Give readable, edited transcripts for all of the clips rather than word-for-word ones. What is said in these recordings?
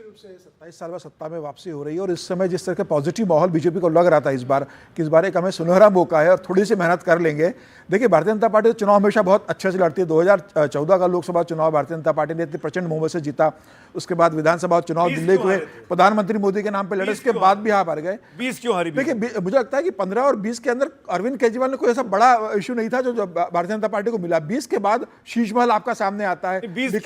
रूप से 27 साल बाद सत्ता में वापसी हो रही है और इस समय जिस तरह का पॉजिटिव माहौल बीजेपी को लग रहा था इस बार कि इस बार एक हमें सुनहरा मौका है और थोड़ी सी मेहनत कर लेंगे। देखिए, भारतीय जनता पार्टी चुनाव हमेशा बहुत अच्छे से लड़ती है। 2014 का लोकसभा चुनाव भारतीय जनता पार्टी ने इतने प्रचंड बहुमत से जीता। उसके बाद विधानसभा चुनाव दिल्ली के प्रधानमंत्री मोदी के नाम पर लड़े, उसके बाद भी हार गए। 20 क्यों हारी? देखिए, मुझे लगता है कि 15 और 20 के अंदर अरविंद केजरीवाल ने कोई ऐसा बड़ा इशू नहीं था जो भारतीय जनता पार्टी को मिला। 20 के बाद शीश महल आपका सामने आता है। 20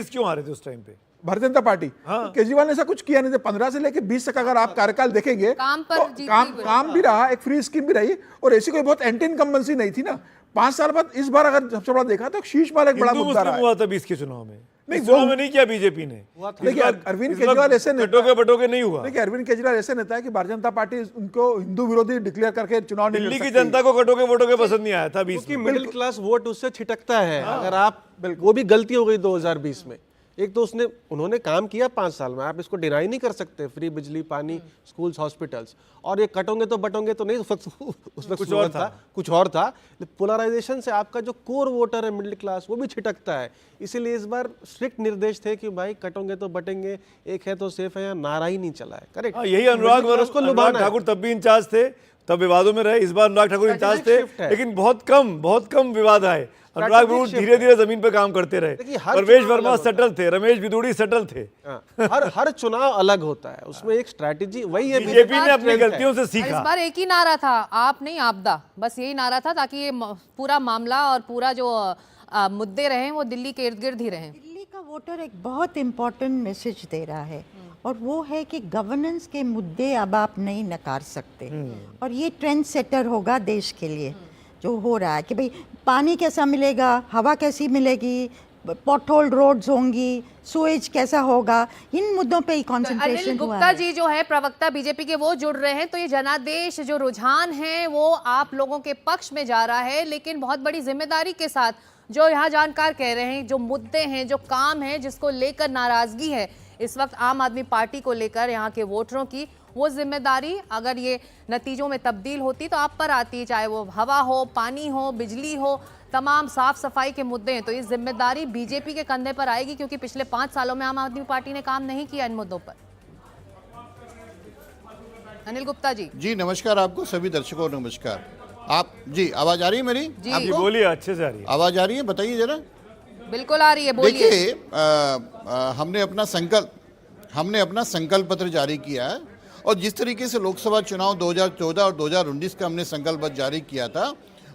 क्यों हारे थे उस टाइम पे भारतीय जनता पार्टी? तो केजरीवाल ने ऐसा कुछ किया नहीं था। 15 से लेकर 20 तक अगर आप कार्यकाल देखेंगे तो काम भी रहा, एक फ्री स्कीम भी रही और ऐसी कोई बहुत एंटी इनकम्बेंसी नहीं थी ना। 5 साल बाद इस बार अगर सबसे बड़ा देखा तो शीश महल एक बड़ा मुद्दा रहा हुआ था 20 के चुनाव में। नहीं, चुनाव में नहीं किया बीजेपी ने। देखिए, अरविंद केजरीवाल ऐसे बटोके नहीं हुआ। देखिए, अरविंद केजरीवाल ऐसे नेता है कि भारतीय जनता पार्टी उनको हिंदू विरोधी डिक्लेयर करके चुनाव नहीं लड़ सकती। दिल्ली की जनता को कटोके पसंद नहीं आया था 20 में। मिडिल क्लास वोट उससे छिटकता है। अगर आप, वो भी गलती हो गई 2020 में। एक तो उन्होंने काम किया 5 साल में, आप इसको डिनाई नहीं कर सकते। फ्री बिजली, पानी, स्कूल्स, हॉस्पिटल्स। और ये कटोगे तो बटोगे तो नहीं, उसमें कुछ और था। पोलराइजेशन से आपका जो कोर वोटर है मिडिल क्लास, वो भी छिटकता है। इसीलिए इस बार स्ट्रिक्ट निर्देश थे कि भाई कटोगे तो बटेंगे, एक है तो सेफ है, या नारा ही नहीं चला है। करेक्ट, यही अनुराग ठाकुर तब भी इंचार्ज थे, तब विवादों में रहे। इस बार अनुराग ठाकुर इंचार्ज थे, लेकिन बहुत कम विवाद आए। अनुराग बाबू धीरे धीरे जमीन पे काम करते रहे। परवेश वर्मा सटल थे, रमेश बिदुड़ी सटल थे। हर चुनाव अलग होता है, उसमें एक स्ट्रैटेजी वही है। बीजेपी ने अपनी गलतियों से सीखा। इस बार एक ही नारा था, आप नहीं आपदा, बस यही नारा था, ताकि ये पूरा मामला और पूरा जो मुद्दे रहे वो दिल्ली के इर्द गिर्द ही रहे। दिल्ली का वोटर एक बहुत इम्पोर्टेंट मैसेज दे रहा है और वो है कि गवर्नेंस के मुद्दे अब आप नहीं नकार सकते। और ये ट्रेंड सेटर होगा देश के लिए जो हो रहा है कि भाई पानी कैसा मिलेगा, हवा कैसी मिलेगी, पॉटहोल रोड्स होंगी, सुएज कैसा होगा, इन मुद्दों पे ही कंसंट्रेशन हुआ है। अनिल गुप्ता जी जो है प्रवक्ता बीजेपी के, वो जुड़ रहे हैं, तो ये जनादेश जो रुझान है वो आप लोगों के पक्ष में जा रहा है, लेकिन बहुत बड़ी जिम्मेदारी के साथ। जो यहाँ जानकार कह रहे हैं, जो मुद्दे हैं, जो काम है, जिसको लेकर नाराजगी है इस वक्त आम आदमी पार्टी को लेकर यहाँ के वोटरों की, वो जिम्मेदारी अगर ये नतीजों में तब्दील होती तो आप पर आती, चाहे वो हवा हो, पानी हो, बिजली हो, तमाम साफ सफाई के मुद्दे हैं। तो ये जिम्मेदारी बीजेपी के कंधे पर आएगी, क्योंकि पिछले 5 सालों में आम आदमी पार्टी ने काम नहीं किया इन मुद्दों पर। अनिल गुप्ता जी नमस्कार। आपको सभी दर्शकों नमस्कार। आप जी, आवाज आ रही है मेरी? जी आप बोलिए, अच्छे से आ रही है आवाज। आ रही है, बताइए जरा। बिल्कुल आ रही है, बोलिए। देखिए, हमने अपना संकल्प पत्र जारी किया है और जिस तरीके से लोकसभा चुनाव 2014 और 2019 का हमने संकल्प पत्र जारी किया था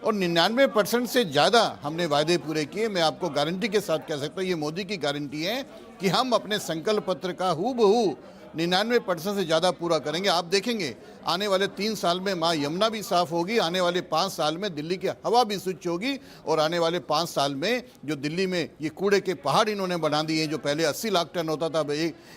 और 99% से ज़्यादा हमने वायदे पूरे किए। मैं आपको गारंटी के साथ कह सकता हूँ, ये मोदी की गारंटी है कि हम अपने संकल्प पत्र का हूबहू 99% से ज़्यादा पूरा करेंगे। आप देखेंगे आने वाले 3 साल में माँ यमुना भी साफ़ होगी, आने वाले 5 साल में दिल्ली की हवा भी स्वच्छ होगी और आने वाले 5 साल में जो दिल्ली में ये कूड़े के पहाड़ इन्होंने बना दिए हैं, जो पहले 80 लाख टन होता था,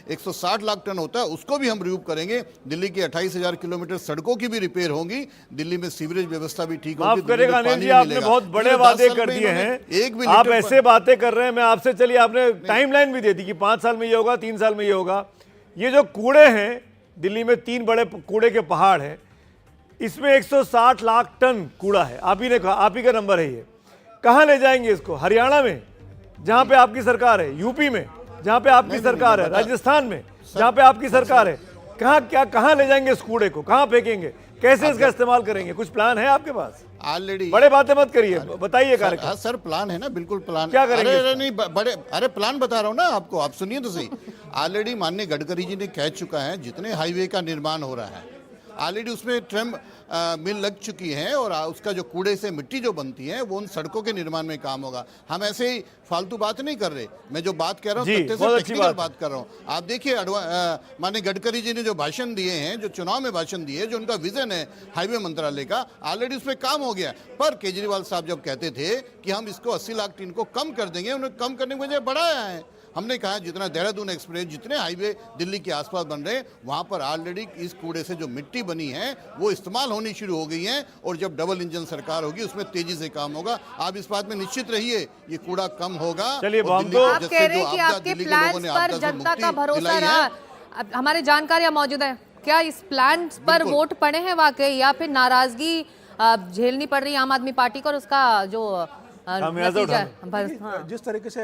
160 लाख टन होता है, उसको भी हम रिमूव करेंगे। दिल्ली की 28,000 किलोमीटर सड़कों की भी रिपेयर होंगी, दिल्ली में सीवरेज व्यवस्था भी ठीक होगी। आपने बहुत बड़े वादे कर दिए हैं, आप ऐसे बातें कर रहे हैं। मैं आपसे, चलिए, आपने टाइमलाइन भी दे दी कि 5 साल में ये होगा, 3 साल में ये होगा। ये जो कूड़े हैं दिल्ली में, 3 बड़े कूड़े के पहाड़ हैं, इसमें 160 लाख टन कूड़ा है। आप ही ने कहा, आप ही का नंबर है ये। कहाँ ले जाएंगे इसको? हरियाणा में जहाँ पे आपकी सरकार है, यूपी में जहाँ पे आपकी सरकार है, राजस्थान में जहाँ पे आपकी सरकार है, कहाँ ले जाएंगे इस कूड़े को? कहाँ फेंकेंगे? कैसे इसका इस्तेमाल करेंगे? कुछ प्लान है आपके पास? ऑलरेडी बड़े बातें मत करिए, बताइए कार्यक्रम। सर, प्लान है ना, बिल्कुल प्लान। क्या करेंगे? अरे नहीं, अरे प्लान बता रहा हूँ ना आपको, आप सुनिए तो सही। ऑलरेडी माननीय गडकरी जी ने कह चुका है, जितने हाईवे का निर्माण हो रहा है ऑलरेडी उसमें ट्रेम मिल लग चुकी है और उसका जो कूड़े से मिट्टी जो बनती है वो उन सड़कों के निर्माण में काम होगा। हम ऐसे ही फालतू बात नहीं कर रहे, मैं जो बात कह रहा हूँ तथ्य से टेक्निकल बात कर रहा हूँ। आप देखिए, माननीय गडकरी जी ने जो भाषण दिए हैं, जो चुनाव में भाषण दिए, जो उनका विजन है हाईवे मंत्रालय का, ऑलरेडी उसमें काम हो गया। पर केजरीवाल साहब जब कहते थे कि हम इसको 80 लाख टन को कम कर देंगे, उन्हें कम करने की वजह बढ़ाया है। हमने कहा जितना देहरादून एक्सप्रेस, जितने हाईवे दिल्ली के आसपास बन रहे हैं, वहाँ पर ऑलरेडी इस कूड़े से जो मिट्टी बनी है वो इस्तेमाल होनी शुरू हो गई है और जब डबल इंजन सरकार होगी उसमें तेजी से काम होगा। आप इस बात में निश्चित रहिए, ये कूड़ा कम होगा। चलिए, आप कह रहे हैं कि आपके प्लान पर जनता का भरोसा रहा। हमारे जानकार मौजूद है, क्या इस प्लान पर वोट पड़े हैं वाकई, या फिर नाराजगी झेलनी पड़ रही है आम आदमी पार्टी को और उसका जो खामियाजा जिस तरीके से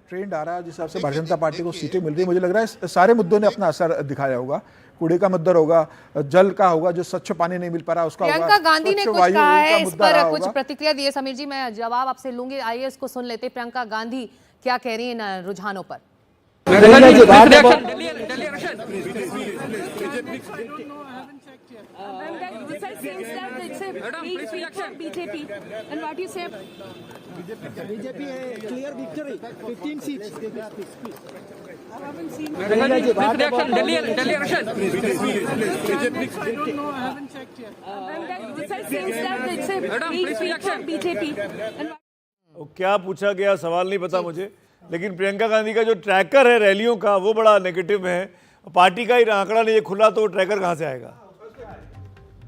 ट्रेंड आ रहा है, जिस हिसाब से भारतीय जनता पार्टी को सीटें मिल रही है, मुझे लग रहा है सारे मुद्दों ने अपना असर दिखाया होगा। कूड़े का मुद्दा होगा, जल का होगा, जो स्वच्छ पानी नहीं मिल पा रहा उसका होगा, प्रियंका गांधी ने स्वच्छ कुछ वायु कहा का है, इस मुद्दा पर रहा कुछ होगा। प्रतिक्रिया दी है। समीर जी, मैं जवाब आपसे लूंगी, आइए इसको सुन लेते। प्रियंका गांधी क्या कह रही है इन रुझानों पर? BJP and what you say? BJP clear victory, 15 seats. I haven't seen. Delhi election. I don't know. I haven't checked yet. Besides saying that it's a big seat for BJP. And क्या पूछा गया सवाल नहीं पता मुझे, लेकिन प्रियंका गांधी का जो ट्रैकर है रैलियों का वो बड़ा नेगेटिव है। पार्टी का ही आंकड़ा नहीं खुला तो ट्रैकर कहां से आएगा?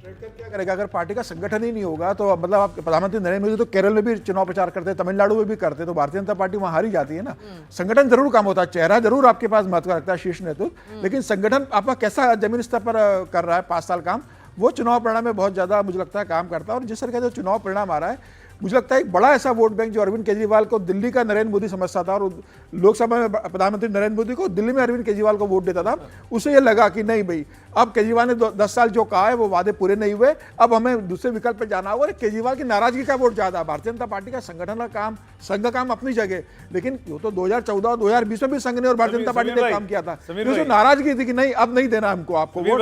ट्रैकर क्या करेगा? अगर पार्टी का संगठन ही नहीं होगा तो मतलब आप प्रधानमंत्री नरेंद्र मोदी तो केरल में भी चुनाव प्रचार करते हैं, तमिलनाडु में भी करते हैं, तो भारतीय जनता पार्टी वहां हारी जाती है ना। संगठन जरूर काम होता है, चेहरा जरूर आपके पास महत्व रखता है, शीर्ष नेतृत्व, लेकिन संगठन आपका कैसा जमीन स्तर पर कर रहा है 5 साल काम, वो चुनाव परिणाम में बहुत ज्यादा मुझे लगता है काम करता है। और जिस तरह का चुनाव परिणाम आ रहा है, मुझे लगता है एक बड़ा ऐसा वोट बैंक जो अरविंद केजरीवाल को दिल्ली का नरेंद्र मोदी समझता था और लोकसभा में प्रधानमंत्री नरेंद्र मोदी को दिल्ली में अरविंद केजरीवाल को वोट देता था, उसे ये लगा कि नहीं भाई, अब केजरीवाल ने 10 साल जो कहा है वो वादे पूरे नहीं हुए, अब हमें दूसरे विकल्प पे जाना होगा। केजरीवाल की नाराजगी का वोट ज्यादा। भारतीय जनता पार्टी का संगठन का काम, संघ का काम अपनी जगह, लेकिन वो तो 2014 और 2020 में भी संघ ने और भारतीय जनता पार्टी ने काम किया था, नाराजगी थी कि नहीं अब नहीं देना हमको, आपको वोट